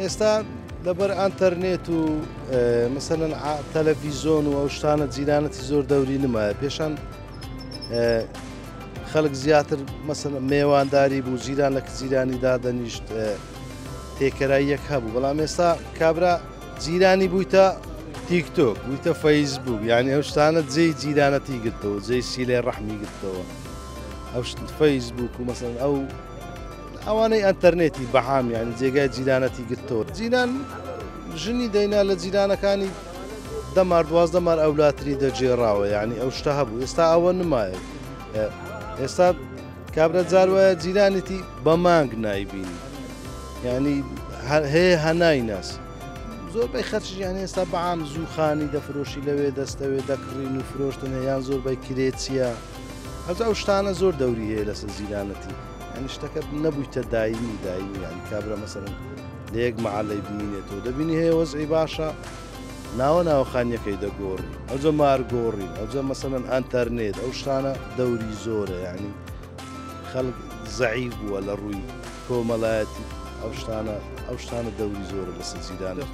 ئێستا لەبەر ئەنتەرنێت و مەسەلەن تەلەڤیزۆن و ئەو شتانە جیرانەتی زۆر دەوری نمایە پێشان خەڵک زیاتر مەسەلەن میێوانداری بوو جیران لە جیرانی دادەنیشت تێکەراییەک هەبوو بەڵام ئێستا کابرا جیرانی بوویتە تیکتۆک بوویتە فەیسبوک یعنی ئەو شتانە جێی جیرانەتی گرتەوە جێی سیلەی ڕەحمی گرتەوە ئەو فەیسبوک و مەسەلەن ئەوانەی ئەنتەرنێتی بەعام یعنی جێگای جیرانەتی گرتەوە جیران ژنی دەینا لە جیرانەکانی دەمار دوازدە مار ئەولاتری دەجێڕاوە یعنی ئەو شتە هەبوو ئێستا ئەوە نمایە ئێستا کابرا جار وایە جیرانێتی بە مانگ نایبینی یعنی هەیە هەنایناس زۆربەی خەرچیان ئێستا بەعام زووخانی دەفرۆشی لەوێ دەستەوێ دەکڕین و فرۆشتن هەیان زۆربەی کرێچیە ئەو شتانە زۆر دەوری هەیە لەسەر جیرانەتی ینی شتەکە نەبوویتە دایمی ینی کابرا مەسەرن لە یەک مەعەلەی بمینێتەوە دەبینی هەیە وەزعی باشە ناوەخانیەکەی دەگۆڕی ئەوجە مارگۆڕین ئەوجە مەسەلەن ئەنتەرنێت ئەو شتانە دەوری زۆرە ینی خەڵک زەعیف بووە لە ڕووی کۆمەڵایەتی ئەو شتانە دەوری زۆرە لەسەر جیرانە.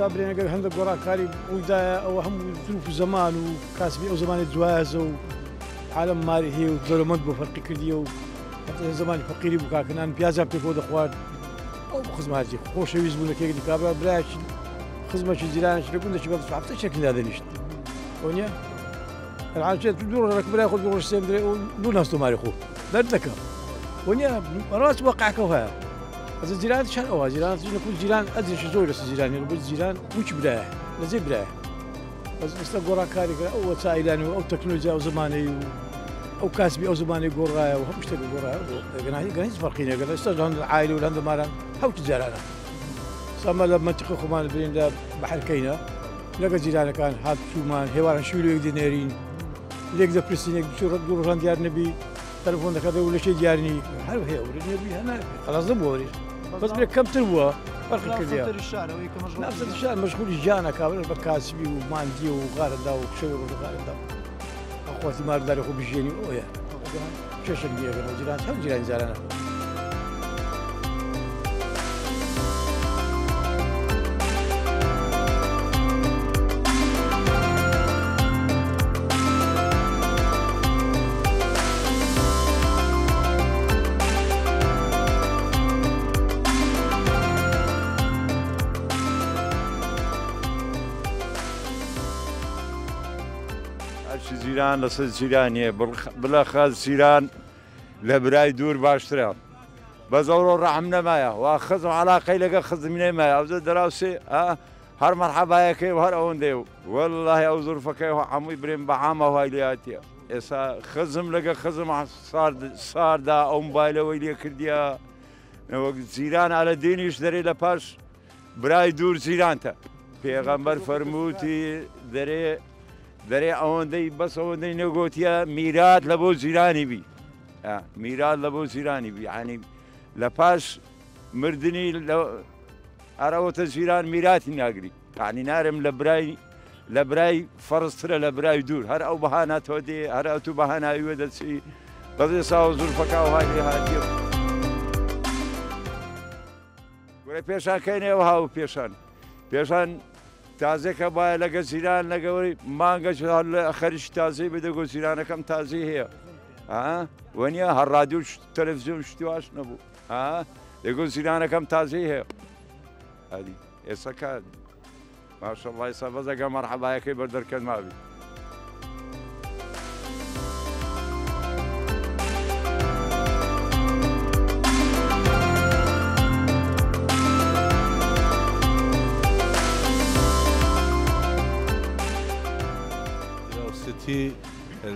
برێنەگەر هەندێک گۆڕاکاری ڕوویدایە ئەوە هەموو ظروف و زەمان و کاسبی ئەو زمانی جوایزە و عالم ماری هەیە و دەوڵەمەند بۆ فەرقی کردیە و زمانی فەقیری بوو کاکەنان پیازان پێکەوە دەخوارد ئەو خزماتی خۆشەویست بوو لەکێکی کابرا برایکی خزمەکی جیرانێکی لە گوندێکی بە هەفتە شەکیدا دەنیشت وەنیە ئەلعانچێت دوو ڕۆژێک برای خۆ دوو ڕۆژ سێم درێ و دوو ناستۆماری خۆ دەرد دەکەم وەنیە ڕاست وەقعەکەەوە هەیە از جیران چند آواز جیران نکول جیران ازش زور است جیرانی رو بود جیران وچ برای لذی برای از است گورا کاری کرد او وسایلانی او تکنولوژی او زمانی او کسبی او زمانی گورا و همش تبی گورا گناهی فرقی نه گرفت است جان عائله ولند مارن هاو تجارنا سما لمنطقه خمان بين ده بحر كينا لقى جيران كان هاد شومان هوار شولو يقدرين لقى ده برسينك شو دور ران ديار نبي تلفون ده كذا ولا شيء ديارني حلو هي وريني نبي هنا خلاص ضبوري بس بلك كم تروى فرق كذا نفس الشارع مشغول جانا كابل بكاسبي وماندي وغاردا وشير وغاردا اخواتي ما اقدر اخو بيجيني اويا شو شقدي انا جيران شو جيران زعلانه جیران لەسەر جیرانیە بڵەخەز جیران لە برای دوور باشترە بە زەوڕۆ ڕەحم نەمایە وا خزم عەلاقەی لەگە خزمی نەمایە ئەوجە دەراوسێ هەر مەرحەبایەکەی و هەر ئەوەندەی و وەڵڵاهی ئەو زولفەکەی هەمووی برێن بەعامە هایلاتیە ئێستا خزم لەگە خزم ساردا ئەو مۆبایلەوەی لێ کردیە وەک جیران ئالە دینیش دەرێ لە پاش برای دوور جیرانتە پێغەمبەر فەرمووتی دەرێ ئەوەندەی بەس ئەوەندەی نەگوتیە میرات لە بۆ جیرانی بی میرات لە بۆ جیرانی بی ینی لە پاش مردنی ئەرەوەتە جیران میراتی ناگری ینی نارم لە برای فەرزترە لە برای دوور هەر ئەو بەهاناتەوە دێ هەر ئەو تو بەهاناویوە دەچی بەڵێ ساوە زولفەکە و هالی هاتیە گورە پێشانکەینەوە هاو پێشان تازێکە باە لەگە جیران لەگەوەی مانگە خەریش تازەی بدەگۆ جیرانەکەم تازی هەیە وەنیە هەر رادیو تەلەڤیزیۆن شتیواش نەبوو لەگۆ جیرانەکەم تازی هەیە ئێستا ماشەڵڵا ئێستا بەزەگە مەرحەبایەکەی بەردەرکەن مابی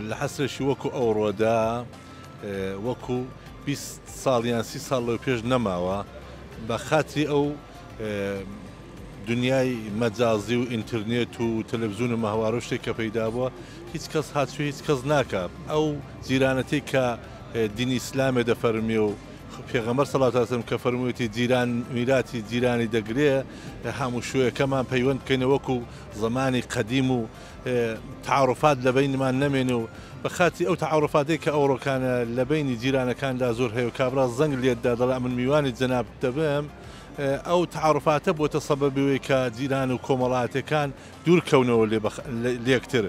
لە حەسرەشی وەکو ئەوڕۆدا وەکو 20 ساڵیان 30 ساڵ لەو پێش نەماوە بە خاتری ئەو دنیای مەجازی و ئینترنێت و تەلەڤیزیۆن و ماهوارە شتێک کە پەیدا بووە هیچ کەس هاتووی هیچ کەس ناکات ئەو جیرانەتی کە دینی ئیسلامێ دەفەرمێ و پێغەمبەر سەڵاو تاسم کە فەرموویەتی جیران میراتی جیرانی دەگرێ هەموو شوێکەمان پەیوەند بکەینە وەکو زمانی قەدیم و تعارفات لە بینمان نەمێنێ و بە خاتی ئەو تعارفاتەی کە ئەوڕۆکانە لە بینی جیرانەکاندا زۆر هەیە و کابرا زەنگ لێتدا دەڵێ من میوانی جەناب دەبم ئەو تعارفاتە بۆتە سەبەبەوەی کە جیران و کۆمەڵاتەکان دوورکەونەوە لێکتر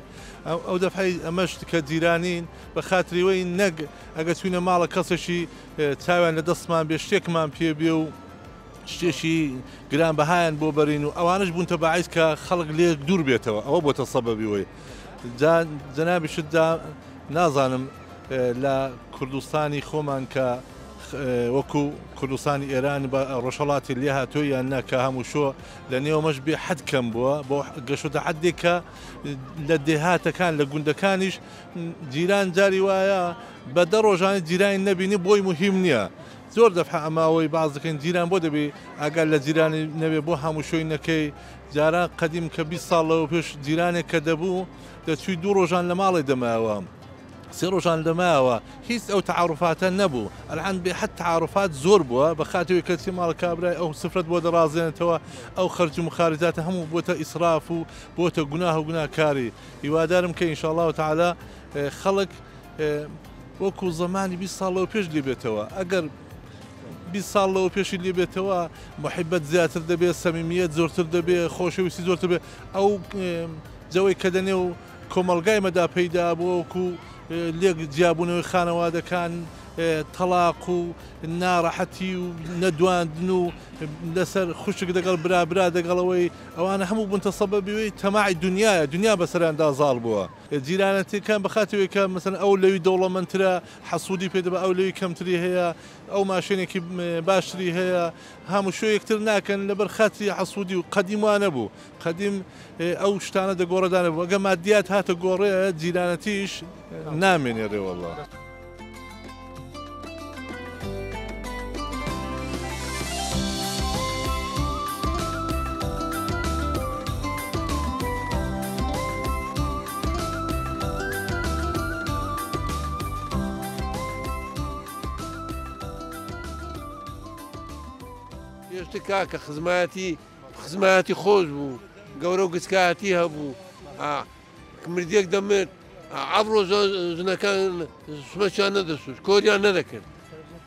ئەو دەفعی ئەمەش کە جیرانین بە خاتریەوەی نەک ئەگە چوینە ماڵە کەسێکی چاویان لە دەستمان بێ شتێکمان پێ بێ و شتێکی گرانبەهایان بۆ بەرین و ئەوانش بوونتە باعیس کە خەڵک لێ دوور بێتەوە ئەوە بۆتە سەبەبیەوەی جەنابیشتدا نازانم لە کوردستانی خۆمان کە وەکو کوردستانی ئێران بە ڕۆژهەڵاتی لێ هاتووە یان ناکە هەموو شۆ لە نێوەمەش بێ حەد کەم بووە بۆ گەشتە حەدێکە لە دێهاتەکان لە گوندەکانیش جیران جاری وایە بە دە ڕۆژانی جیرانی نەبینی بۆی مهم نییە زۆر دەفع ئەماوەی باز دەکەن جیران بۆ دەبێ ئاگال لە جیرانی نەبێ بۆ هەموو شوی نەکەی جاران قەدیم کە 20 ساڵەوە پێش جیرانێک کە دەبوو دەچووی 2 ڕۆژان لە ماڵی دەمایەوە 3 ڕۆژان دەمایەوە هیچ ئەو تعارفاتە نەبوو ئەلعان بێ حەت تعارفات زۆر بووە بە خاتەوەی کەچی ماڵ کابرای ئەو سفرەت بۆ دەڕازێنێتەوە ئەو خەرج و مخارجاتە هەموو بۆتە ئیسراف و بۆتە گوناه و گوناهکاری هیوادارم کە ئینشاءالله تعالی خەڵک وەکو زمانی 20 ساڵەوە پێش لێ بێتەوە ئەگەر 20 ساڵەوە پێشی لێ بێتەوە محبەت زیاتر دەبێت سەمیمیەت زۆرتر دەبێت خۆشەویستی زۆرتر بێت ئەو جەوەی کە دەنێ و کۆمەلگای مەدا پەیدا بووە وەکو لێک جیابوونەوەی خانەوادەکان تەلاق و ناڕەحەتی و نەدواندن و لەسەر خوشک دەگەڵ برابرا دەگەڵەوەی ئەوانە هەموو بوونتە سەبەبیەوەی تەماعی دنیاە دنیا بەسەراندا زاڵ بووە جیرانەتەکان بەخاتەوەی کە مەسەن ئەو لەوی دەوڵەمەندترە حەسوودی پێدەبە ئەو لەوی کەمتری هەیە ئەو ماشێنێکی باشتری هەیە هەموو شۆ یەکتر ناکەن لەبەر خاتری حەسوودی و قەدیموانە بوو قەدیم ئەو شتانە دەگۆڕەدانە بوو ئەگە مادیات هاتە گۆڕێ جیرانەتیش نامێنێ ڕێوەڵڵا پێشتر کاکە خزمەتی خۆش بوو گەورە و گچکاتی هەبوو مردێک دەمرد ئەڕۆ ژنەکان سمەچیان نەدەسووت کۆریان نەدەکرد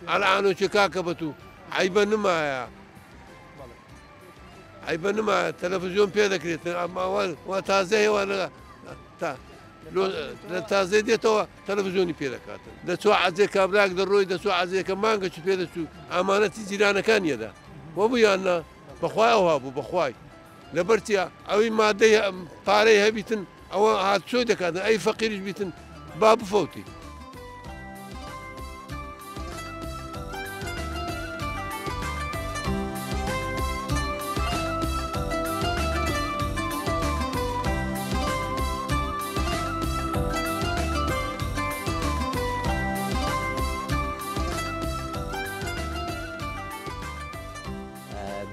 ئەلعانۆکی کاکە بەت و عیبە نمایە تەلەڤیزیۆن پێ دەکرێت وا تازە هێوە لە تازە دێتەوە تەلەڤیزیۆنی پێ دەکاتن دەچوە عەزێ کابراک دەڕۆی دەچوە عەزێکە مانگەی پێ دەچوو ئامانەتی جیرانەکانیەدا وە بوویاننا بەخوای ئەوها بوو بەخوای لەبەرچیا ئەوەی مادەی پارەی هەبیتن ئەوە هاتچۆی دەکاتن ئەی فەقیریش بیتن با بفەوتی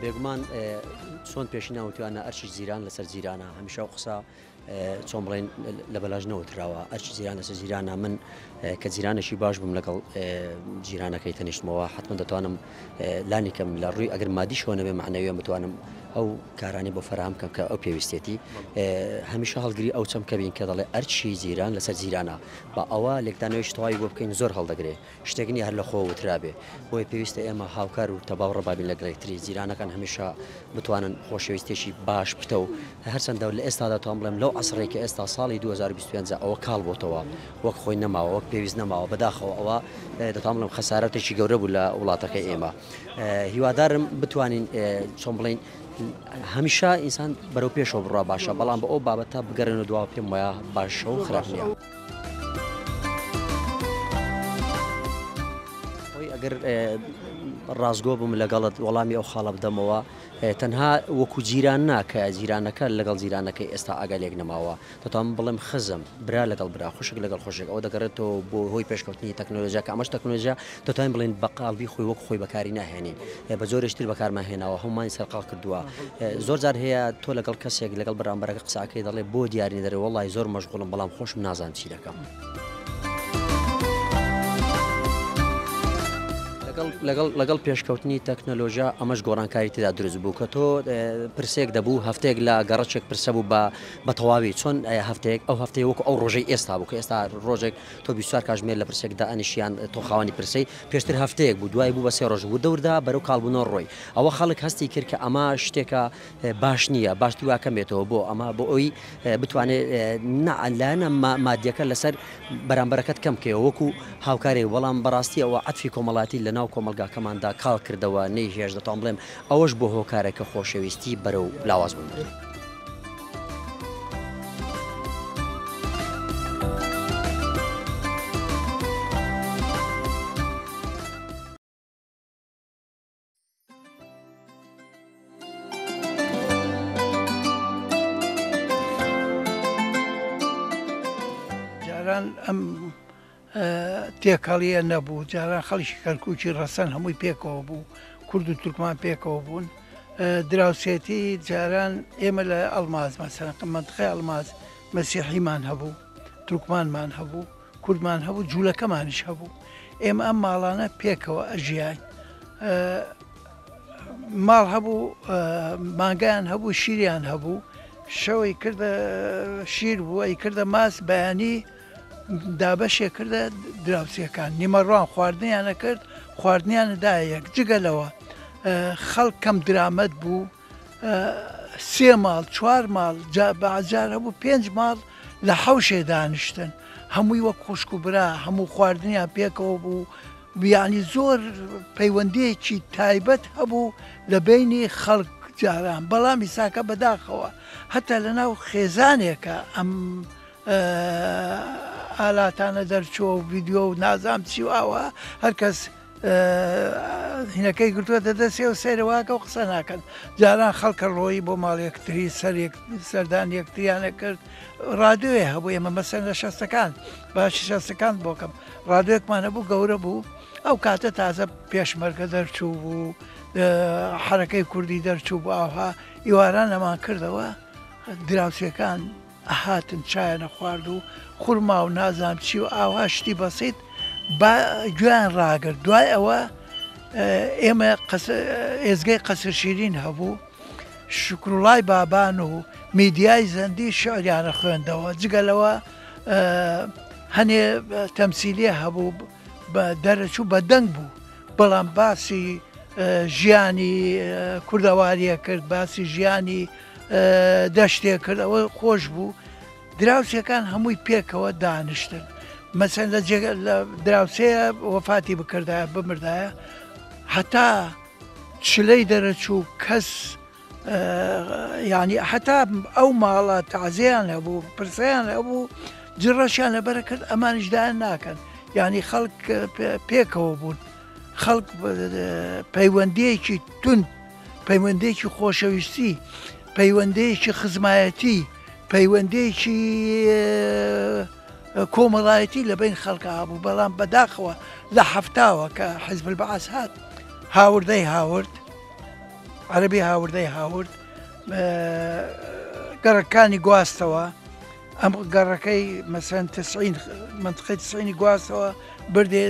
بێگومان چۆن پێشی ناوتوانە ئەرچی زیران لەسەر جیرانە هەمیشە و قسە چۆن بڵێن لە بەلاژ نەوتراوە ئەرچی زیران لەسەر جیرانە من کە جیرانێکی باش بووم لەگەڵ جیرانەکەی تەنیشتمەوە حتمما دەتوانم لانی کەم لە ڕووی ئەگەر مادی شۆ نەبێ معنەویان بتوانم ئەو کارانی بۆ فەرهەم کەم کە ئەو پێویستێتی هەمیشە هەڵگری ئەو چەم کە بین کە دەڵێ ئەرچی جیران لەسەر جیرانە بە ئەوە لێکدانەوەی تەواوی بۆ بکەین زۆر هەڵدەگرێ شتێکنی هەر لە خۆ وترابێ بۆی پێویستە ئێمە هاوکار و تەباو ڕەبابین لەگەڵێکتری جیرانەکان هەمیشە بتوانن خۆشەویستێکی باش بتە و هەرچەندە لە ئێستادا توان بڵێم لەو عەسڕێکە ئێستا ساڵی 2025 ئەوە کاڵ بۆتەوە وەک خۆی نەماوە وەک پێویست نەماوە بەداخەوە ئەوە دەتوان بڵێم خەسارەتێکی گەورە بوو لە وڵاتەکەی ئێمە هیوادارم بتوانین چۆن بڵێن هەمیشە ئینسان بەرەو پێشەوە بڕوا باشە بەڵام بە ئەو بابەتە بگەڕێن و دواوە پێم وایە باشە و خراپ نییە خۆی ئەگەر ڕازگۆ بووم لەگەڵت وەڵامی ئەو خاڵە بدەمەوە تەنها وەکو جیران ناکە جیرانەکە لەگەڵ جیرانەکەی ئێستا ئاگالێک نەماوە دەتوانم بڵێم خزم برا لەگەڵ برا خوشک لەگەڵ خۆشێک ئەوە دەگەڕێتەوە بۆ هۆی پێشکەوتنی تەکنۆلۆژیا کە ئەمەش تەکنۆلۆژیا دەتوانین بڵێن بەقالبی خۆی وەک خۆی بەکاری ناهێنین بە زۆرشتر بەکارمان هێناوە هەمومان سەرقاڵ کردووە زۆر جار هەیە تۆ لەگەڵ کەسێک لەگەڵ بەرامبەرەکە قساکەی دەڵێ بۆ دیاری دەرێ وەڵی زۆر مەشغوڵم بەڵام خۆشم نازان چی دەکەم لەگەڵ پێشکەوتنی تەکنەلۆژیا ئەمەش گۆڕانکاری تێدا دروست بوو کە تۆ پرسێک دەبوو هەفتەیەک لە گەڕەچێک پرسە بوو بە تەواوی چۆن هەفتەیەک ئەو هەفتەیە وەکو ئەو ڕۆژەی ئێستا بوو کە ئێستا ڕۆژێک تۆ 24 کاتژمێر لە پرسێکدا ئەنیشیان تۆ خاوەنی پرسەی پێشتر هەفتەیەک بوو دوای بوو بە 3 ڕۆژ بوو دەوردا بەرەو کاڵبوونەوە ڕۆی ئەوە خەڵک هەستی کرد کە ئەمە شتێکە باش نییە باشتر واکەمێتەوە بۆ ئەمە بۆ ئەوی بتوانێت لایەنە مادیەکە لەسەر بەرامبەرەکەت کەم بکەوە وەکو هاوکارێ وەڵام بەڕاستی ئەوە عەتفی کۆمەڵاتی لە ناو کۆمەلگاکەماندا کاڵ کردەوە نەیهێش دەتوان بڵێم ئەوەش بۆ هۆکارێکە خۆشەویستی بەرەو لاواز بوون. جاران ئەم تێکەڵیە نەبوو جاران خەڵکی کەرکووکی ڕەسەن هەمووی پێکەوە بوو کورد و تورکمان پێکەوە بوون دراوسێتی جاران ئێمە لە ئەڵماز مەسەن منتقەی ئەڵماز مەسیحیمان هەبوو تورکمانمان هەبوو کوردمان هەبوو جوولەکەمانیش هەبوو ئێمە ئەم ماڵانە پێکەوە ئەژیان ماڵ هەبوو مانگیان هەبوو شیریان هەبوو شەوەی کردە شیر بوو ئەی کردە ماس بەیانی دابەشێ کردە دراوسیەکان نیمەڕوان خواردنیانە کرد خواردنیانەدا یەک جگەلەوە خەڵک کەم درامەت بوو 3 ماڵ 4 ماڵ بەعجار هەبوو 5 ماڵ لە حەوشێ دانیشتن هەمووی وەک خوشک و برا هەموو خواردنیان پێکەوە بوو بیانی زۆر پەیوەندیەکی تایبەت هەبوو لە بینی خەڵک جاران بەڵام ئیساکە بەداخەوە هەتا لە ناو خێزانێکە ئەم ئالاتانە دەرچووە و ڤیددیۆ و نازام چی و ئاوە هەرکەس هینەکەی گرتووەتە دەستێ و سەیرەواکە و قسە ناکەن جاران خەڵکە ڕۆیی بۆ ماڵ یەکتری سەردان یەکتریانە کرد ڕادیۆێ هەبوو ئێمە مەسەر لە شەستەکان باشی شەستەکان بۆکەم ڕادیۆێکمان هەبوو گەورە بوو ئەو کاتە تازە پێشمەرگە دەرچوو بوو حرەکەی کوردی دەرچوو بوو ئاها ئیواران ئەمان کردەوە دراوسەکان ئەهاتن چایەنە خوارد و خورما و نازام چی و ئاوا شتی بەسیت گویان ڕاگرت دوای ئەوە ئێمە ئێزگەی قەسر شیرین هەبوو شکروڵای بابان و میدیای زەندی شعریانە خوێندەوە جگەلەوە هەنێ تەمسیلیە هەبوو بە دەرەچوو بە دەنگ بوو بەڵام باسی ژیانی کوردەواریە کرد باسی ژیانی دەشتێ کرد ئەوە خۆش بوو دراوسەکان هەمووی پێکەوە دانیشتن مەسەن لە دراوسەیە وەفاتی بکردایە بمردایە هەتا چلەی دەرەچوو کەس ینی هەتا ئەو ماڵە تازیان هەبوو پرسیان هەبوو جڕەشیان لەبەرە کرد ئەمانیش دایان ناکەن ینی خەڵک پێکەوە بوون خەڵک پەیوەندیەکی تون پەیوەندێکی خۆشەویستی پەیوەندەیەکی خزمایەتی پەیوەندەیەکی کۆمەڵایەتی لە بین خەڵکە هەبوو بەڵام بەداخەوە لە هەفتاوە کە حیزب البەعث هات هاوردەی هاورد عەرەبی هاوردەی هاورد گەڕەکانی گواستەوە ئەم گەڕەکەی مەسەن منتقەی 90 گواستەوە بردێ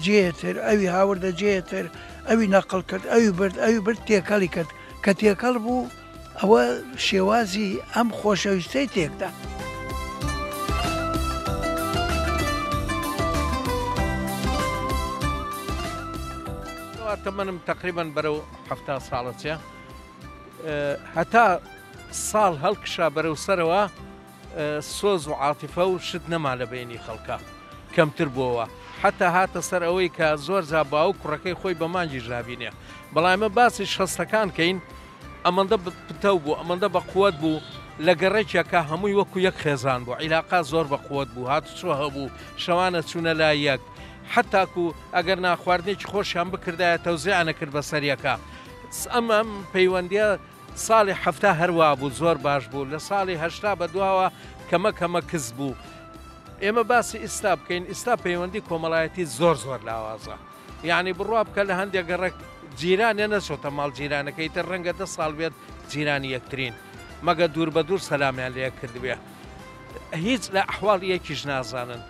جێتر ئەوی هاوردە جێتر ئەوی نەقڵ کرد ئەوی برد تێکەڵی کرد کە تێکەڵ بوو ئەوە شێوازی ئەم خۆشەویستەی تێکدا تەمەنم تقریبان بەرەو 70 ساڵەتە هەتا ساڵ هەڵکشا بەرەو سەرەوە سۆز و عاتیفە و شت نەما لە بینی خەڵکە کەمتر بووەوە حتا هاتە سەر ئەوەی کە زۆر زابا و کوڕەکەی خۆی بە مانجی ژابینێ بەڵام ئێمە باسی شەستەکان کەین ئەمەندە پتە بوو ئەمەندە بە قووەت بوو لە گەڕێکێکە هەمووی وەکو یەک خێزان بوو عیلاقا زۆر بە قووەت بوو هاتوچۆ هەبوو شەوانە چوونە لای یەک حتاکو ئەگەر ناخواردنێکی خۆشیان بکردایە تەوزیعانە کرد بە سەریەکە ئەم پەیوەندیە ساڵی هەفتا هەروە بوو زۆر باش بوو لە ساڵی هەشتا بە دواوە کەمە کەس بوو ئێمە باسی ئێستا بکەین ئێستا پەیوەندی کۆمەڵایەتی زۆر لاوازە یعنی بڕوا بکە لە هەندێک گەڕێک جیرانێ نەچۆتە ماڵ جیرانەکەی تر ڕەنگە 10 ساڵ بێت جیرانی یەکترین مەگە دوور بە دوور سەلامیان لێ کردبێ هیچ لە ئەحواڵ یەکیش نازانن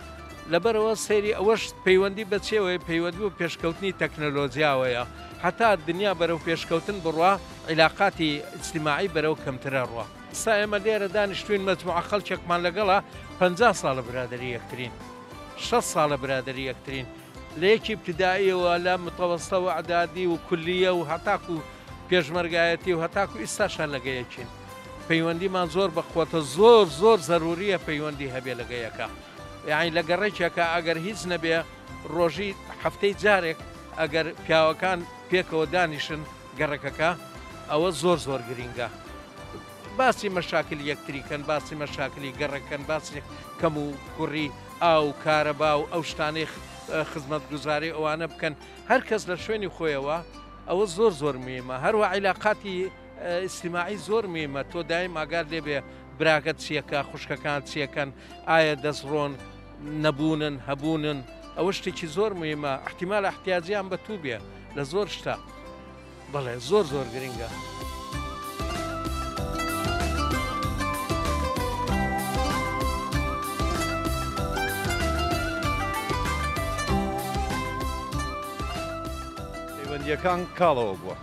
لەبەرەوە سەیری ئەوەش پەیوەندی بەچێوەیە پەیوەندی و پێشکەوتنی تەکنەلۆژیاوەیە هەتا دنیا بەرەو پێشکەوتن بڕوا عیلاقاتی اجتماعی بەرەو کەمترە ڕوە سا ئێمە لێرە دانیشتوین مەجموعە خەڵکێکمان لەگەڵا 50 ساڵە برادری یەکترین 6 ساڵە برادری یەکترین لە یەکی ابتدائیەوە لە متەوەستە و عەدادی و کولیە و هەتاکو و پێشمەرگایەتی و هەتاکو ئێستاشان لەگەیەکین پەیوەندیمان زۆر بەخواتە زۆر زەروریە پەیوەندی هەبێ لەگەیەکە یعنی لە گەڕێکێکە ئەگەر هیچ نەبێ ڕۆژی هەفتەی جارێک ئەگەر پیاوەکان پێکەوە دانیشن گەڕەکەکە ئەوە زۆر گرینگە باسی مەشاکل یەکتریکەن باسی مەشاکلی گەڕەکەن باسی کەم و کوڕی ئاو کارەبا و ئەو شتانەی خزمەت گوزاری ئەوانە بکەن هەر کەس لە شوێنی خۆیەوە ئەوە زۆر میمە هەروە عیلاقاتی ئیجتیماعی زۆر میمە تۆ دایم ئاگار لێبێ براکەت چیەکە خوشکەکان چیەکەن ئایا دەستڕۆن نەبوونن هەبوونن ئەوە شتێکی زۆر میمە احتیمال احتیاجیان بەتوو بێ لە زۆر شتە بەڵێ زۆر گرینگە. پەیوەندیەکان کاڵەوە بووە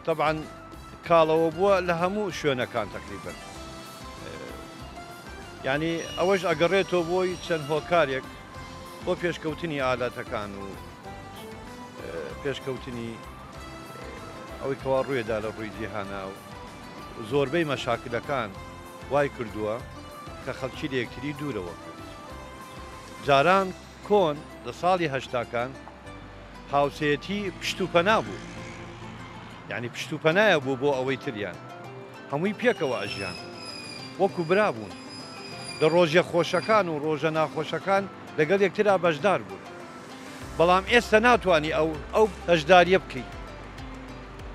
طبعاً کاڵەوە بووە لە هەموو شوێنەکان تقریبا یعنی ئەوەش ئەگەڕێتەوە بۆی چەند هۆکارێک بۆ پێشکەوتنی ئالاتەکان و پێشکەوتنی ئەوەی کەوا ڕوویەدا لە ڕووی جیهانا و زۆربەی مەشاکلەکان وای کردووە کە خەڵکی لە یەکتری دوورەوە جاران کۆن لە ساڵی هەشتاکان هاوسەیەتی پشتوپەنا بوو یعنی پشتوپەنایە بوو بۆ ئەوەی تریان هەمووی پێکەوە ئەژیان وەکو برابوون لە ڕۆژە خۆشەکان و ڕۆژە ناخۆشەکان لەگەڵ یەکترا بەشدار بوون بەڵام ئێستا ناتوانانی ئەو هەشداریە بکەیت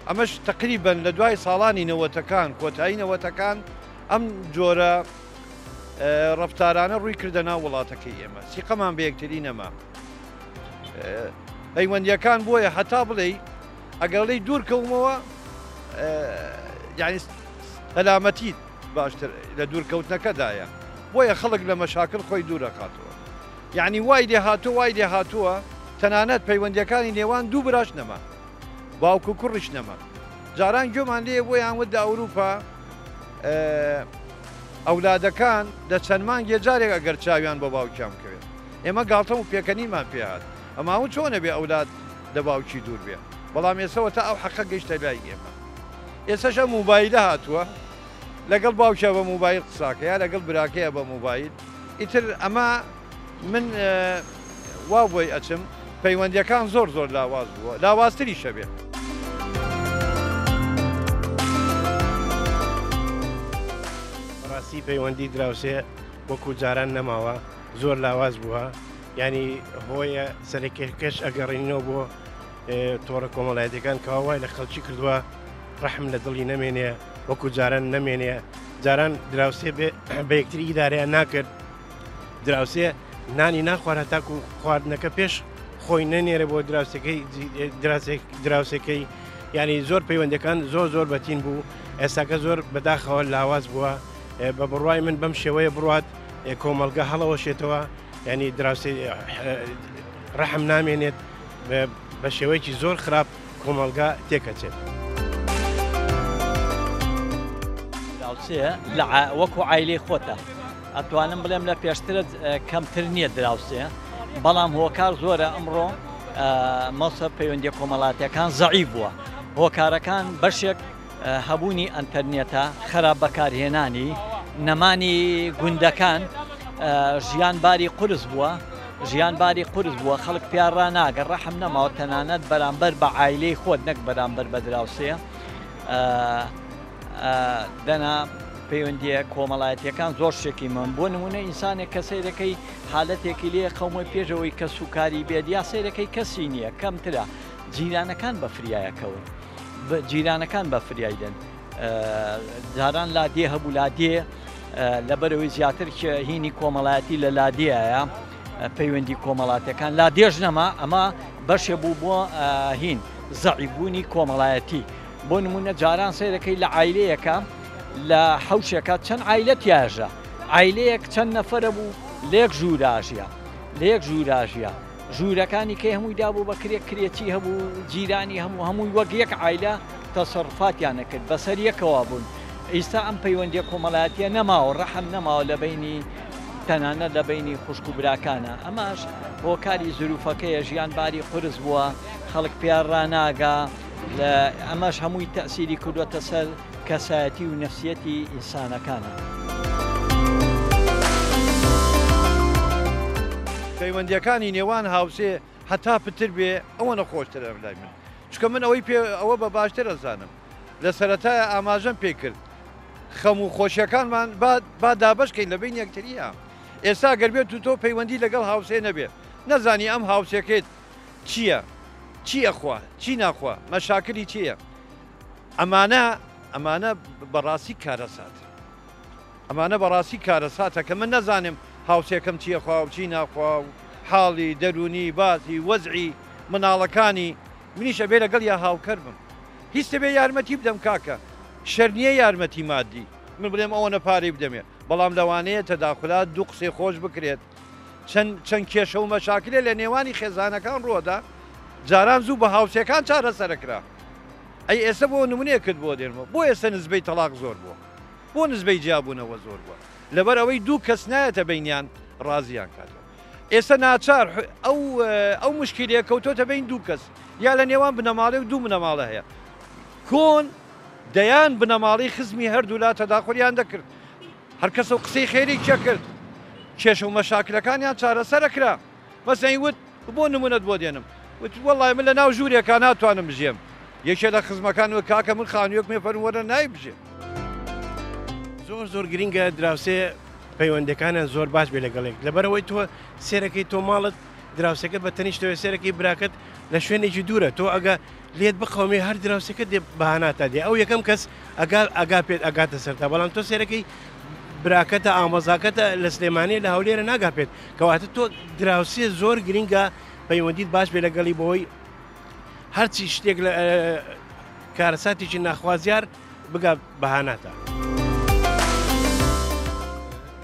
ئەمەش تقریبەن لە دوای ساڵانی نەوەتەکان کۆتایی نەوەتەکان ئەم جۆرە ڕەفتارانە ڕووی کردە ناو وڵاتەکەی ئێمە سیقەمان بە یەکتری نەما پەیوەندیەکان بۆیە هەتا بڵێ ئەگەڵەی دوورکەومەوە یعنی سەلامەتی باشتر لە دوورکەوتنەکەدایە بۆیە خەڵک لە مەشاکل خۆی دوورە خاتەوە یعنی وای لێ هاتووە تەنانەت پەیوەندیەکانی نێوان دوو براش نەما باوکو کوڕیش نەما جاران گوێمان لێ بۆ یانوەدا ئەوروپا ئەولادەکان لە چەند مانگێ جارێک ئەگەر چاویان بە باوکیان بکەوێت ئێمە گاڵتەم و پێکەنیمان پێهات ئەماون چۆنە بێ ئەولاد لە باوکی دوور بێ بەڵام ئێسەوە تا ئەو حەقە گەیشتە لای ئێمە ئێستاش موبایلە هاتووە لەگەڵ باوکە بە موبایل قساکەیە لەگەڵ براکەیە بە موبایل ئیتر ئەمە من وا بۆی ئەچم پەیوەندیەکان زۆر لاواز بووە لاوازتری شەبێ ڕاستی پەیوەندی دراوسێ وەکو جاران نەماوە زۆر لاواز بووە ینی هۆیە سەرکێکەش ئەگەڕینەوە بۆ تۆڕە کۆمەڵایەتەکان کەوای لە خەڵکی کردووە ڕەحم لە دڵی نەمێنێ وەکو جاران نەمێنێ جاران دراوسێ بە یەکتری ئیدارەیان ناکرد دراوسێ نانی ناخوارد تاکو خواردنەکە پێش خۆی نەنێرە بۆ دراوسەکەی ینی زۆر پەیوەندەکان زۆر بەتین بوو ئێستاکە زۆر بەداخەوە لاواز بووە بە بڕوای من بەم شێوەیە بڕات کۆمەلگە هەڵەوەشێتەوە ینی دراوسێ ڕەحم نامێنێت بە شێوەیەکی زۆر خراپ کۆمەلگا تێکەچێت دراوسێ وەکو عایلەی خۆتە ئەتوانم بڵێم لە پێشترە کەمتر نییە دراوسێ بەڵام هۆکار زۆرە ئەمڕۆ مەسە پەیوەندی کۆمەڵاتیەکان زەعیف بووە هۆکارەکان بەشێک هەبوونی ئەنتەرنێتە خراپ بەکارهێنانی نەمانی گوندەکان ژیانباری قورس بووە خەڵک پیاڕا ناگەڕ ڕەحم نەماوە تەنانەت بەرامبەر بە عایلەی خۆت نەک بەرامبەر بە دراوسێ دەنا پەیوەندیە کۆمەڵایەتیەکان زۆر شتێکی من بۆ نمونە ئینسانێک کە سەیرەکەی حالەتێکی لێ قەومەی پێشەوەی کە سوکاری بێت یا سەیرەکەی کەسی نییە کەمترە جیرانەکان بە فریایەکەون جیرانەکان بە فریایدن جاران لادێ هەبوو لادێ لەبەرەوەی زیاتر هینی کۆمەڵایەتی لە لادێایە پەیوەندی کۆمەڵاتەکان لادێژ نەما ئەمە بەشێ بوو بۆ هین زەعیبوونی کۆمەڵایەتی بۆ نمونە جاران سەیرەکەی لە عایلەیەکە لە حەوشێکە چەند عایلە تیاژە عایلەیەک چەند نەفەرە بوو لێک ژووراژە لێک ژووراژە ژوورەکانی کە هەمووی دابوو بە کرێکی هەبوو جیرانی هەمووی وەک یەک عیلە تەسەڕفاتیان نەکرد بەسەر یەکەوە بوون ئێستا ئەم پەیوەندی کۆمەڵایەتیە نەماوە ڕەحم نەماوە لە بینی تەنانەت لە بینی خوشک و براکانە ئەماش هۆکاری زروفەکەیە ژیان باری قرس بووە خەڵک پیان ڕناگا لە ئەمەش هەمووی تەسیری کردوەتە سەر کەسایەتی و نەفسیەتی ئینسانەکانە. پەیوەندیەکانی نێوان هاوسێ هەتا پتر بێ ئەوە نەخۆشترە لای من چکە من ئەوەی پێ ئەوە بە باشتر ئەزانم لە سەرەتایە ئاماژەم پێ کرد خەم و خۆشیەکانمان با دابشکەین لە بین یەکتریە ئێستا گەربێت و تۆ پەیوەندی لەگەڵ هاوسێ نەبێت نەزانی ئەم هاوسەکەیت چییە چی ئەخوا چی ناخوا مەشاکری چییە ئەمانە بەڕاستی کارەسات ئەمانە بەڕاستی کارەساتە کە من نەزانم هاوسێکم چییە خوا و چی ناخوا و حاڵی دەرونی باسی وەزعی مناڵەکانی منیشە بێ لەگەڵ یا هاوکەر بم هیچ دەبێ یارمەتی بدەم کاکە شەرنیە یارمەتی مادی من بڵێم ئەوە نەپارەی بدەمێ بەڵام لەوانەیە تەداخلات دوو قسەی خۆش بکرێت چەند کێشە و مەشاکلێ لە نێوانی خێزانەکان ڕۆدا جاران زوو بە هاوسەکان چارەسەرکرا ئەی ئێستا بۆ نمونەیە کرد بۆ دێرمە بۆ ئێستا نزبەی تەلاق زۆر بووە بۆ نزبەی جیابوونەوە زۆر بووە لەبەر ئەوەی دوو کەس نایەتە بینیان ڕازیان کاتەوە ئێستا ناچار ئەو مشکلەیە کەوتۆتە بین دوو کەس یا لە نێوان بنەماڵی و دوو بنەماڵە هەیە کۆن دەیان بنەماڵی خزمی هەردوو لا تەداخوریان دەکرد هەر کەس و قسەی خێری چە کرد کێشە و مەشاکلەکانیان چارەسەرەکرا مەسەی وت بۆ نمونەت بۆ دێنم وت وەڵای من لە ناو ژوورێکان ناتوانم بژێم یەکێ لە خزمەکان و کاکە من خانوویەک مێفەرم وەرە نای بژێ زۆر گرینگە دراوسێ پەیوەندەکانە زۆر باش بێ لەگەڵێک لەبەرەوەی تۆ سێرەکەی تۆ ماڵت دراوسەکە بە تەنیشتەوە سێرەکەی براکەت لە شوێنێکی دوورە تۆ ئەگە لێت بخەومێ هەر دراوسەکە دێ بەهاناتە دێ ئەو یەکەم کەس ئەگا پێت ئەگاتە سەرتا بەڵام تۆ سێرەکەی براکەتە ئامۆزاکەتە لە سلێمانی لە هەولێرە ناگا پێت کەواتە تۆ دراوسێ زۆر گرینگە پەیوەندیت باش بێ لەگەڵی بۆی هەرچی شتێک لە کارەساتێکی ناخوازیار بگا بەهاناتە.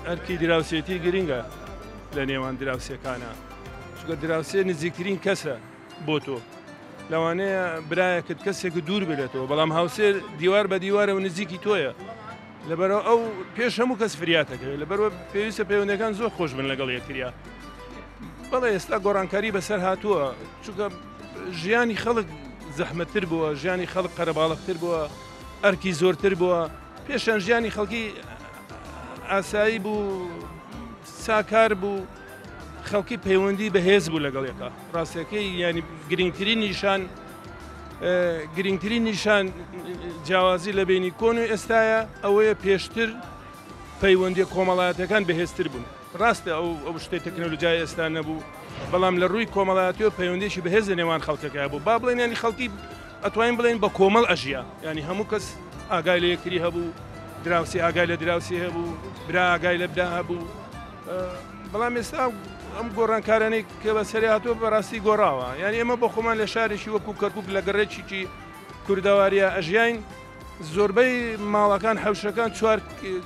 ئەرکی دراوسێتی گرینگە لە نێوان دراوسەکانە چکە دراوسێ نزیکترین کەسە بۆ تۆ لەوانەیە برایەکت کەسێک دوور بێتەوە بەڵام هاوسێ دیوار بە دیوارە و نزیکی تۆیە لەبەرەوە ئەو پێش هەموو کەس فریاتەکەوێت لەبەرەوە پێویستە پەیوەندەکان زۆر خۆش بن لەگەڵ یەکتریا بەڵێ ئێستا گۆڕانکاری بەسەر هاتووە چونکە ژیانی خەڵک زەحمەتتر بووە ژیانی خەڵک قەرەباڵقتر بووە ئەرکی زۆرتر بووە پێشان ژیانی خەڵکی ئاسایی بوو ساکار بوو خەڵکی پەیوەندی بەهێز بوو لەگەڵ یەکە ڕاستەکەی ینی گرنگترین نیشان جیاوازی لە بینی کۆن و ئێستاە ئەوەیە پێشتر پەیوەندی کۆمەڵایەتەکان بەهێزتر بوون ڕاستە ئەو شتەی تەکنۆلۆژیای ئێستا نەبوو بەڵام لە ڕووی کۆمەڵایەتیەوە پەیوەندیشی بەهێز لە نێوان خەڵکەکە بوو با بڵێن ینی خەڵکی ئەتوانین بڵێن بە کۆمەڵ ئەژیا ینی هەموو کەس ئاگای لە یەکتری هەبوو دراوسی ئاگای لە دراوسی هەبوو برا ئاگای لە برا هەبوو بەڵام ئێستا ئەم گۆڕانکارانەی کە بە سەری هاتووە بەڕاستی گۆڕاوە یعنی ئێمە بۆ خۆمان لە شارێکی وەکو کەرکووک لە گەڕێکی کوردەواریە ئەژیاین زۆربەی ماڵەکان حەوشەکان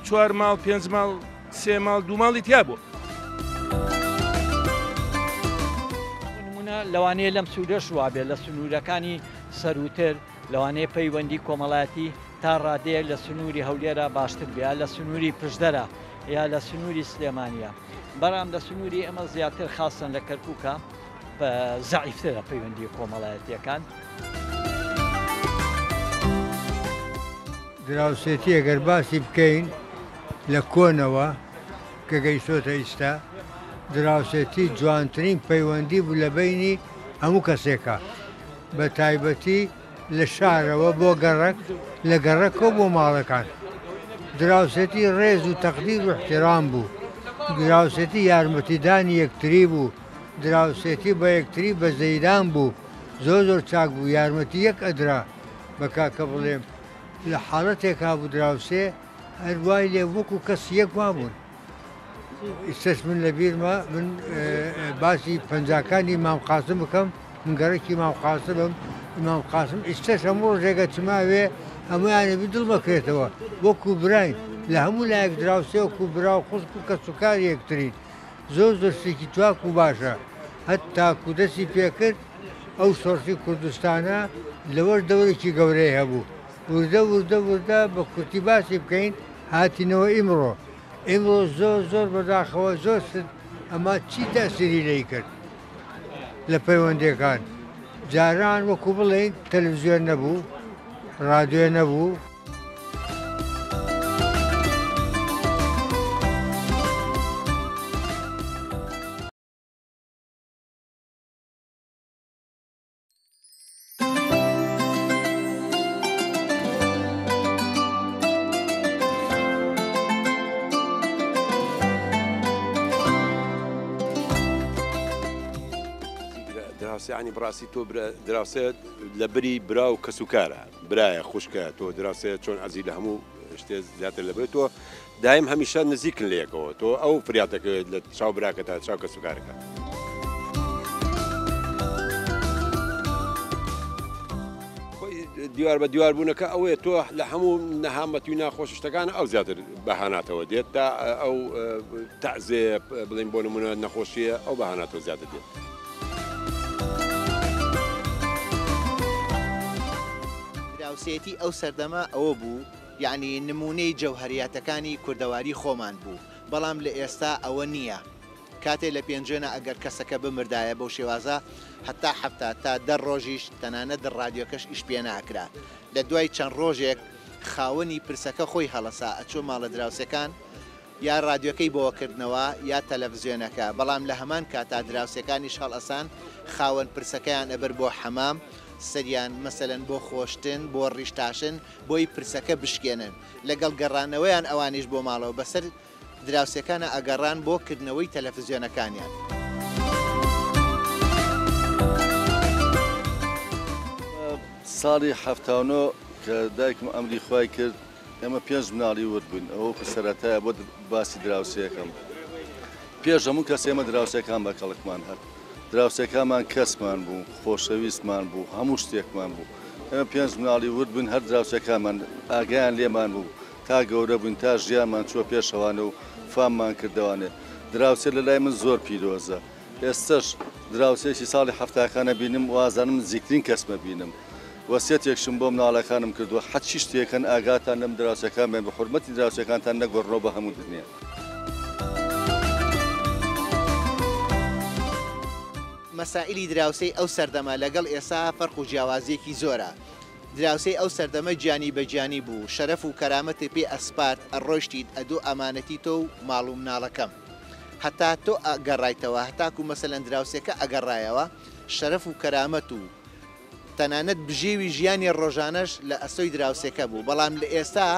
4 ماڵ 5 ماڵ 3 ماڵ 2 ماڵی تیا بوو نمونە لەوانەیە لەم سوودە شوابێ لە سنوورەکانی سەروتر لەوانەیە پەیوەندی کۆمەڵایەتی تا ڕادەیە لە سنووری هەولێرە باشتر بێ لە سنووری پشدەرە یا لە سنووری سلێمانیە بەرام لە سنووری ئەمە زیاتر خاستن لە کەرکووکە بە زەعیفترە پەیوەندی کۆمەڵایەتیەکان دراوسێتی ئەگەر باسی بکەین لە کۆنەوە کە گەیشتۆتە ئیستا دراوسێتی جوانترین پەیوەندی بوو لە بینی هەموو کەسێکە بە تایبەتی لە شارەوە بۆ گەڕک لە گەڕەکە بۆ ماڵەکان دراوسێتی ڕێز و تەقدیر و احترام بوو دراوسێتی یارمەتیدانی یەکتری بوو دراوسێتی بە یەکتری بە زەیدان بوو زۆر چاک بوو یارمەتی یەک ئەدرا بە کاکە بڵێم لە حاڵەتێکا بوو دراوسێ هەروای لێ وەکو کەس یەک وا بوون ئێستش من لە بیرمە من باسی پەنجاکانی مام قاسم بکەم من گەڕێکی مام قاسمم ئیمام قاسم ئێستش هەموو ڕۆژێکە چماوێ هەمویانەبی دڵ بکرێتەوە وەکو براین لە هەموو لایەک دراوسێ وەکو برا و خوشک و کەسوکار یەکترین زۆر زۆر شتێکی چاک و باشە هەت تاکو دەستی پێکرد ئەو سۆرسی کوردستانە لەوەش دەورێکی گەورەی هەبوو وردە بە کورتی باسی بکەین هاتینەوە ئیمڕۆ زۆر بەداخەوە زۆر ئەمە چی تەسیری لێی کرد لە پەیوەندیەکان جاران وەکو بڵێن تەلەڤیزیۆن نەبوو ڕادیۆ نەبوو ینی بڕاستی تۆ دراوسێت لە بری برا و کەسوکارە برایە خوشکە تۆ دراوسێت چۆن ئەزی لە هەموو شتێ زیاتر لەبێت تۆ دایم هەمیشە نزیکن لە یەکەوە تۆ ئەو فریاتەکەوێت لە چاو براکە تا چاو کەسوکارەکە دیوار بە دیوار بوونەکە ئەوەیە تۆ لە هەموو نەهامەتی و ناخۆش شتەکان ئەو زیاتر بەهاناتەوە دێت تا ئەو تەعزێ بڵین بۆ نمونە نەخۆشیە ئەو بەهاناتەوە زیاتر دێت. دراوسێتی ئەو سەردەما ئەوە بوو یعنی نمونەی جەوهریاتەکانی کوردەواری خۆمان بوو بەڵام لە ئێستا ئەوە نییە کاتێک لە پێنجێنە ئەگەر کەسەکە بمردایە بەو شێوازە هەتا هەفتە تا دە ڕۆژیش تەنانەت ڕادیۆکەش ئیش پێ ناکرا لە دوای چەند ڕۆژێک خاوەنی پرسەکە خۆی هەڵەسا ئەچۆ ماڵە دراوسەکان یا ڕادیۆکەی بۆوەکردنەوە یا تەلەڤیزیۆنەکە بەڵام لە هەمان کاتا دراوسەکانیش هەڵئەسان خاوەن پرسەکەیان ئەبەر بۆ حەمام سەریان مەسەلەن بۆ خۆشتن بۆ ڕیشتاشن بۆی پرسەکە بشکێنن لەگەڵ گەڕانەوەیان ئەوانیش بۆ ماڵەوە بەسەر دراوسەکانە ئەگەڕان بۆ کردنەوەی تەلەڤیزیۆنەکانیان. ساڵی هەفتانۆ کە دایکم ئەمری خوای کرد ئێمە پێنج مناڵی ورد بووین ئەوە سەرەتایە بۆ باسی دراوسەکەم پێش هەموو کەس ئێمە دراوسەکان بە کەڵکمان هەر دراوسەکانمان کەسمان بوو خۆشەویستمان بوو هەموو شتێکمان بوو ئێمە پێنج مناڵی ورد بووین هەر دراوسەکانمان ئاگیان لێمان بوو تا گەورە بووین تا ژیانمان چوە پێشەوانە و فاممان کردوانێ دراوسێ لە لای من زۆر پیرۆزە ئێستش دراوسێکی ساڵی هەفتاکانە بینم وازانم نزیکترین کەسمە بینم وەسیەتێکشم بۆ مناڵەکانم کردووە حەچی شتێکن ئاگاتان لەم دراوسەکان بێن بە حورمەتی دراوسەکانتان نەگۆڕنەوە بە هەموو دنیا. مەسائلی دراوسەی ئەو سەردەما لەگەڵ ئێستا فەرق و جیاوازیەکی زۆرە دراوسەی ئەو سەردەمە گیانی بەگیانی بوو شەرەف و کەرامەتی پێ ئەسپارت ئەڕۆشتیت ئەدوو ئەمانەتی تۆ و ماڵ و مناڵەکەم هەتا تۆ ئەگەڕایتەوە هەتاکو مەسەلەن دراوسەکە ئەگەڕایەوە شەرەف و کەرامەت و تەنانەت بژێوی ژیانی ڕۆژانەش لە ئەسۆی دراوسەکە بوو بەڵام لە ئێستا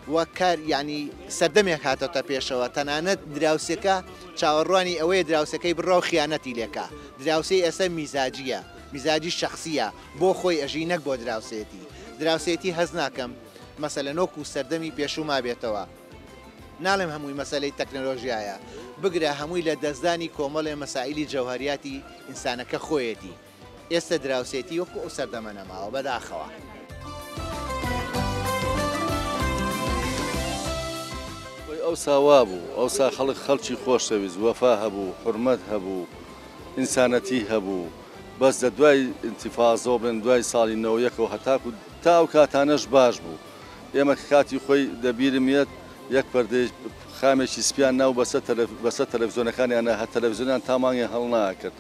وە کار ینی سەردەمێک هاتەتە پێشەوە تەنانەت دراوسەکە چاوەڕوانی ئەوەیە دراوسەکەی بڕۆ خیانەتی لێکە دراوسەی ئێستا میزاجیە میزاجی شخصیە بۆ خۆی ئەژی نەک بۆ دراوسێتی هەز ناکەم مەسەلەنۆک و سەردەمی پێشوما بێتەوە ناڵێم هەمووی مەسەلەی تەکنۆلۆژیایە بگرە هەمووی لە دەستدانی کۆمەڵێ مەسائلی جەوهریاتی ئینسانەکە خۆیەتی ئێستا دراوسێتی وەکو ئەو سەردەمە نەماوە بەداخەوە. ئەو ساوا بوو ئەو سا خەڵکی خۆشەویست وەفا هەبوو حورمەت هەبوو ئینسانەتی هەبوو بەس لە دوای ئینتیفازۆ بن دوای ساڵی نەوەیەکەوە هەتاکو تا ئەو کاتانەش باش بوو ئێمە کاتی خۆی دەبیرمێت یەک پەردەی خامێکی سپیان ناو بەسەر تەلەڤیزیۆنەکانیانە هە تەلەڤیزیۆنیان تامانگی هەڵ ناکرد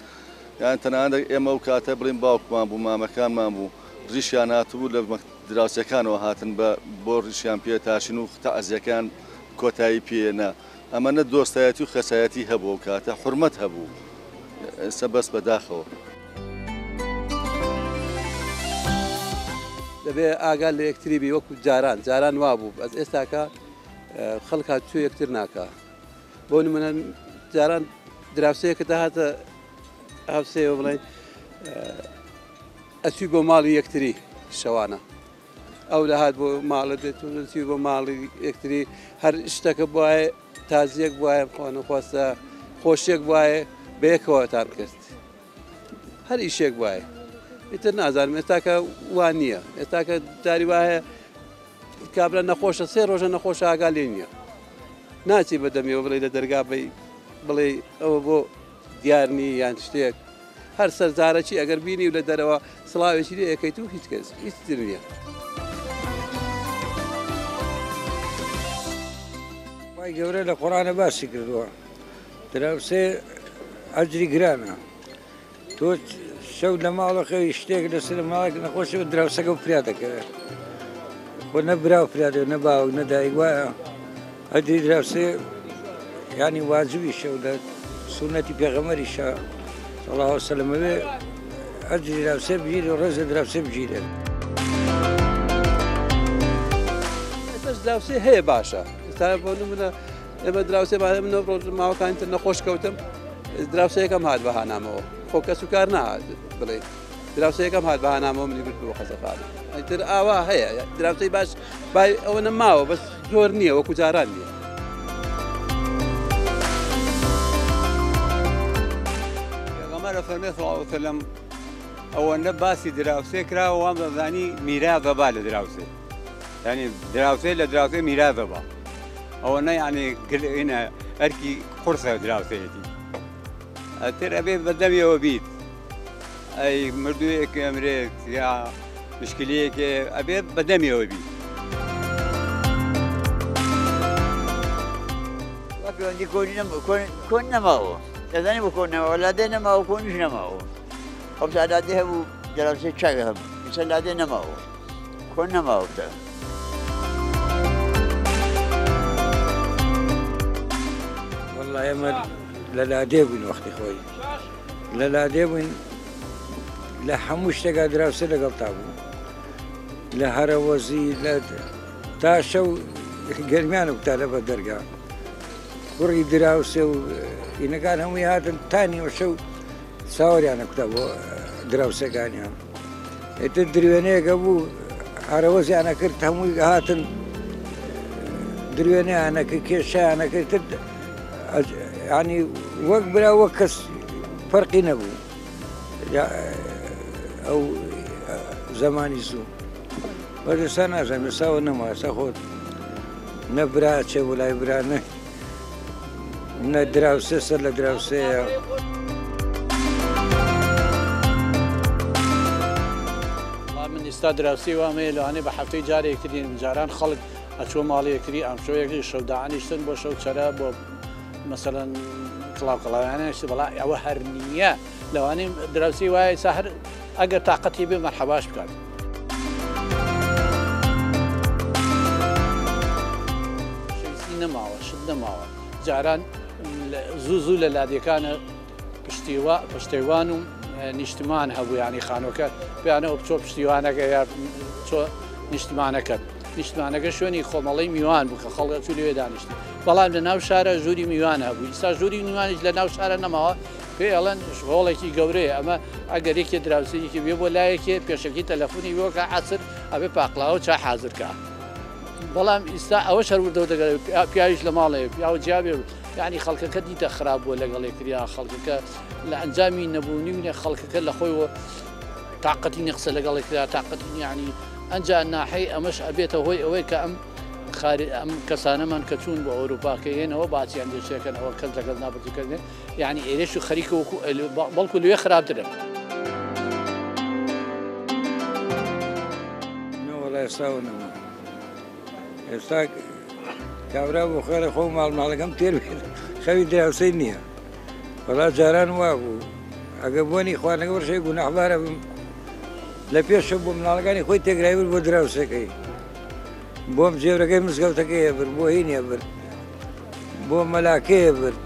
یان تەنانەت ئێمە ئەو کاتە بڵین باوکمان بوو مامەکانمان بوو ڕیشیان هاتبوو لە دراوسەکانەوە هاتن بۆ ڕیشیان پێ تاشن و تەعزیەکان کۆتایی پێێنە ئەمەنە دۆستایەتی و خەسایەتی هەبوو کاتە حورمەت هەبوو ئێستا بەس بەداخەوە دەبێ ئاگال لە یەکتری بی وەکو جاران وا بوو ئەس ئێستاکە خەڵکات چوو یەکتر ناکە بۆ نمونە جاران دراوسەیەکە داهاتە هەفسەیە بڵێن ئەچوی بۆ ماڵی یەکتری شەوانە ئەو داهات بۆ ماڵە دێتوی بۆ ماڵی یەکتری هەر شتەکە بواە تازیەک بواە خۆنەخواستە خۆشیێک بواە بەیەکەوەتان کرد هەر ئیشێک وایە ئیتر نازانم ئێستاکە وان نییە ئێستاکە داری وایە کابرا نەخۆشە سێ ڕۆژە نەخۆش ئاگا لێ نییە ناچی بەدەمیەوە بڵێ لە دەرگا بەی بڵێ ئەوە بۆ دیارنی یان شتێک هەر سەرزارەکی ئەگەر بینی و لە دەرەوە سڵاوێکی لێ ئەەکەیت و هیچ کەس هیچ نییە. وای گەورە لە قوڕانە باسی کردووە دراوسێ ئەجری گرانە تۆ شەو لە ماڵەکەی شتێک لەسەر ماڵێک نەخۆشەوە دراوسەکە و فریا دەکەوێت خۆ نەبرا و فرادێ نەباو نەدایک وایە ئەجری دراوسێ ینی واجبی شەو لە سونەتی پێغەمەریشە صلی الله علیه وسلم ئەوێ ئەجری دراوسێ بگیرێ و ڕێزە دراوسێ بگیرێ. دراوسێ هەیە باشە ئێستا بۆ نمونە ئێمە دراوسێ منە ماوەکانی تر نەخۆش کەوتم دراوسەیەکەم هات بەهانامەوە خۆ کەس و کار نهات بڵێ دراوسەیەکەم هات بەهانامەوە منی برد بۆ قەزەخانە ئەیتر ئاوا هەیە دراوسەی باش بای ئەوە نەماوە بەس زۆر نییە وەکو جاران نییە. پێغەمبەر فەرمێ صلی الله علیه وسلم ئەوەندە باسی دراوسێ کراوە وام دەزانی میراثە با لە دراوسێ ینی دراوسێ لە دراوسێ میراثە با ئەوەنە یعنی هینە ئەرکی قورسە دراوسەیەتی ئەتر ئەبێ بەدەمیەوە بیت ئەی مردوویەک ئەمرێت یا مشکلەیەکێ ئەبێ بەدەمیەوە بیت. پەیوەندی کۆن نەماوە دەزانی بۆ کۆن نەماوە لادێ نەماوە کۆنیش نەماوە ئەو سادادێ هەبوو دراوسێ چاوی هەبوو ئیسا لادێ نەماوە کۆن نەماوە تا والله ئێمە لە لادێ بووین وەختی خۆی لە لادێ بووین لە هەموو شتێکا دراوسێ لەگەڵ تا بوو لە هەرەوەزی تا شەو گەرمیان و تا لە بە دەرگا کوڕی دراوسێ و ئینەکان هەمووی هاتن تانیوە شەو ساوەریانە کوتا بۆ دراوسەکانیان ئێتر درێنەیەکە بوو هەرەوەزیانە کرد هەمووی هاتن درێنەیانەکە کێشیانەکەی تر ینی وەک برا وەک کەس فەرقی نەبوو ئەو زەمانی زوو بەدەستا نازانم ئێستاوە نەما ئێستا خۆت نە برا چێ بۆ لای برا نە دراوسێ سەر لە دراوسەیە. من ئێستا دراوسی وامەیە لەوانێ بە هەفتەی جارێکترین جاران خەڵک ئەچوە ماڵی یەکتری ئەمشۆیەکی شەوداعانیشتن بۆ شەو چەرە بۆ مثلەن کڵاوکەڵاویانەشت بەڵا ئەوە هەر نییە لەوانەیە دراوسی وایە ئێستا هەر ئەگەر تااقەتی بێ مەرحەباش بکات. شەویستی نەماوە شت نەماوە جاران زوو لە لادیەکانە پشتیوان و نیشتمان هەبوو ینی خانۆکە پێیانە ئەو بچۆ پشتیوانەکە یا چۆ نیشتمانەکە نیشتمانەکە شوێنی خۆمەڵی میوان بوو کە خەڵک چوو لێ دانیشتی بەڵام لە ناو شارە ژووری میوان هەبوو ئیستا ژووری میوانیش لە ناو شارە نەماوە پێ ئەڵەن هۆڵێکی گەورەیە ئەمە ئەگەر یەکێ دراوسەیەکی بێ بۆ لایەکێ پێشەکی تەلەفۆنی بۆکە عەسر ئەبێ پاقلاوە چا حازرکە بەڵام ئیستا ئەوە شەروردەوە دەگەێت پیاویش لە ماڵەیە پیاوە جیابێ ینی خەڵکەکە دیتە خراپ بووە لەگەڵ یەکتریا خەڵکەکە لە ئەنجامی نەبوونی منە خەڵکەکە لە خۆیەوە تااقەتی نەقسە لەگەڵ یەکتریا تااقەتی ینی ئەنجا ناحەی ئەمەش ئەبێتە هۆی ئەوەی کە ئەم کەسانەمان کە چوون بۆ ئەوروپاکەیەنەوە باچیان دێشەکەن ئەوە کەس لەگەڵ نابردیکردن یعنی ئێرێش و خەریکە وەکو بەڵکو لێ خراپترن. وەڵای ئێستاوە نەما ئێستا کابرا بۆ خێرە خۆ ماڵماڵەکەم تێر بێت خەوی دراوسەی نییە وەڵا جاران وا بوو ئەگە بۆنی خوانەکە وەرشەی گوناحبارە بم لە پێشە بۆ مناڵەکانی خۆی تێگرای برد بۆ دراوسەکەی بۆم جێورەکەی مزگەوتەکەی برد بۆ هینێ برد بۆ مەلاکەیە برد